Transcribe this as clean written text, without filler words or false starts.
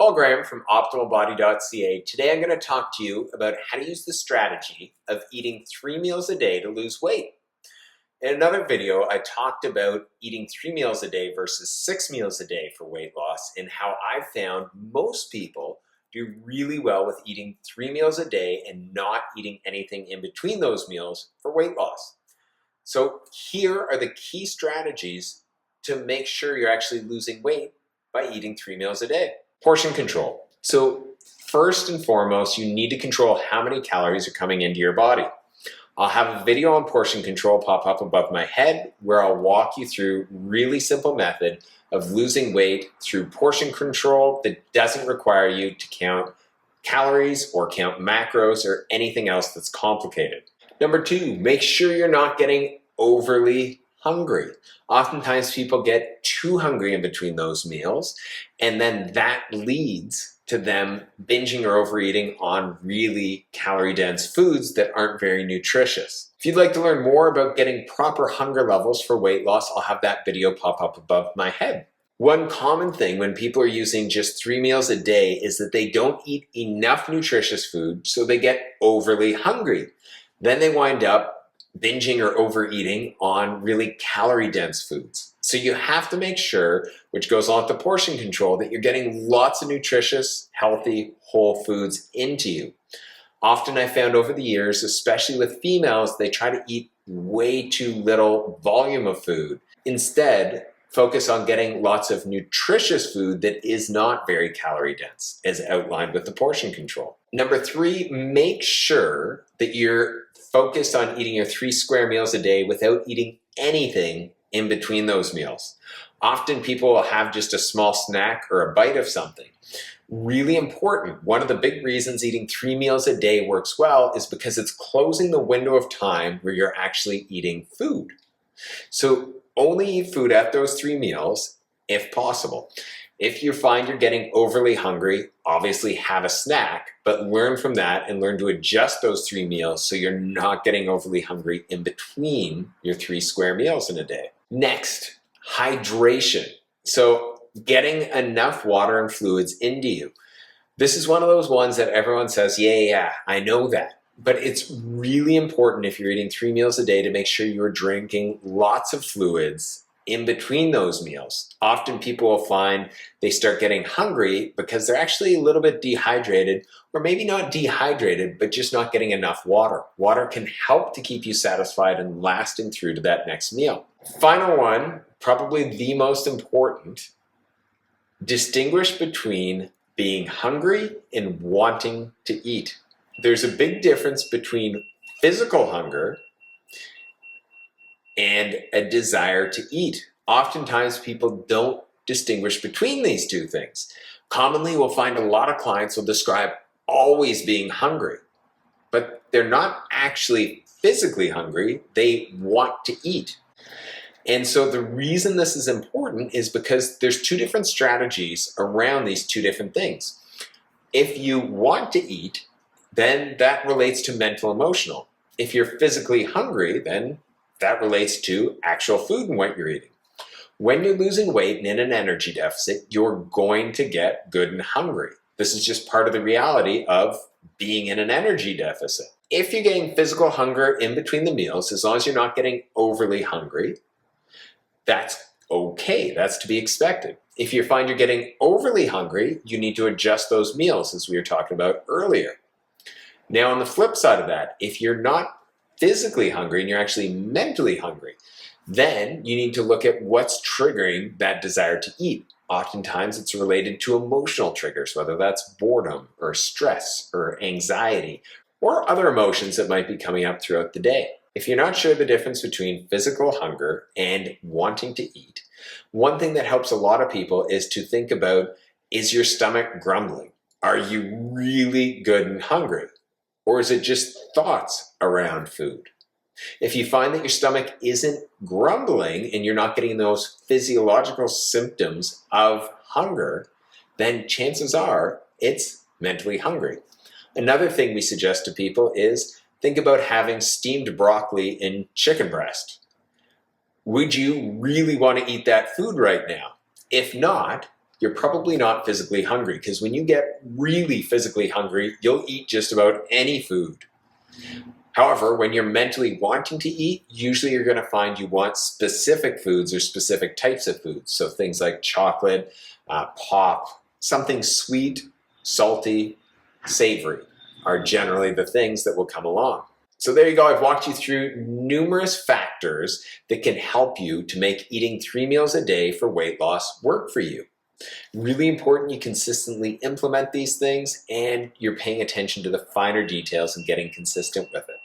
Paul Graham from OptimalBody.ca. Today I'm going to talk to you about how to use the strategy of eating 3 meals a day to lose weight. In another video, I talked about eating 3 meals a day versus 6 meals a day for weight loss and how I found most people do really well with eating 3 meals a day and not eating anything in between those meals for weight loss. So here are the key strategies to make sure you're actually losing weight by eating 3 meals a day. Portion control. So first and foremost, you need to control how many calories are coming into your body. I'll have a video on portion control pop up above my head where I'll walk you through a really simple method of losing weight through portion control that doesn't require you to count calories or count macros or anything else that's complicated. Number 2, make sure you're not getting overly hungry. Oftentimes people get too hungry in between those meals, and then that leads to them binging or overeating on really calorie-dense foods that aren't very nutritious. If you'd like to learn more about getting proper hunger levels for weight loss, I'll have that video pop up above my head. One common thing when people are using just 3 meals a day is that they don't eat enough nutritious food, so they get overly hungry. Then they wind up binging or overeating on really calorie-dense foods. So you have to make sure, which goes along with the portion control, that you're getting lots of nutritious, healthy, whole foods into you. Often I found over the years, especially with females, they try to eat way too little volume of food. Instead, focus on getting lots of nutritious food that is not very calorie dense, as outlined with the portion control. Number 3, make sure that you're focused on eating your 3 square meals a day without eating anything in between those meals. Often people will have just a small snack or a bite of something. Really important, one of the big reasons eating 3 meals a day works well is because it's closing the window of time where you're actually eating food. So only eat food at those 3 meals if possible. If you find you're getting overly hungry, obviously have a snack, but learn from that and learn to adjust those 3 meals so you're not getting overly hungry in between your 3 square meals in a day. Next, hydration. So getting enough water and fluids into you. This is one of those ones that everyone says, yeah, I know that. But it's really important if you're eating 3 meals a day to make sure you're drinking lots of fluids in between those meals. Often people will find they start getting hungry because they're actually a little bit dehydrated, or maybe not dehydrated, but just not getting enough water. Water can help to keep you satisfied and lasting through to that next meal. Final one, probably the most important, distinguish between being hungry and wanting to eat. There's a big difference between physical hunger and a desire to eat. Oftentimes people don't distinguish between these two things. Commonly we'll find a lot of clients will describe always being hungry, but they're not actually physically hungry, they want to eat. And so the reason this is important is because there's 2 different strategies around these 2 different things. If you want to eat, then that relates to mental emotional. If you're physically hungry, then that relates to actual food and what you're eating. When you're losing weight and in an energy deficit, you're going to get good and hungry. This is just part of the reality of being in an energy deficit. If you're getting physical hunger in between the meals, as long as you're not getting overly hungry, that's okay, that's to be expected. If you find you're getting overly hungry, you need to adjust those meals as we were talking about earlier. Now on the flip side of that, if you're not physically hungry and you're actually mentally hungry, then you need to look at what's triggering that desire to eat. Oftentimes it's related to emotional triggers, whether that's boredom or stress or anxiety or other emotions that might be coming up throughout the day. If you're not sure the difference between physical hunger and wanting to eat, one thing that helps a lot of people is to think about, is your stomach grumbling? Are you really good and hungry? Or is it just thoughts around food? If you find that your stomach isn't grumbling and you're not getting those physiological symptoms of hunger, then chances are it's mentally hungry. Another thing we suggest to people is think about having steamed broccoli and chicken breast. Would you really want to eat that food right now? If not, you're probably not physically hungry, because when you get really physically hungry, you'll eat just about any food. However, when you're mentally wanting to eat, usually you're going to find you want specific foods or specific types of foods. So things like chocolate, pop, something sweet, salty, savory are generally the things that will come along. So there you go. I've walked you through numerous factors that can help you to make eating 3 meals a day for weight loss work for you. Really important you consistently implement these things and you're paying attention to the finer details and getting consistent with it.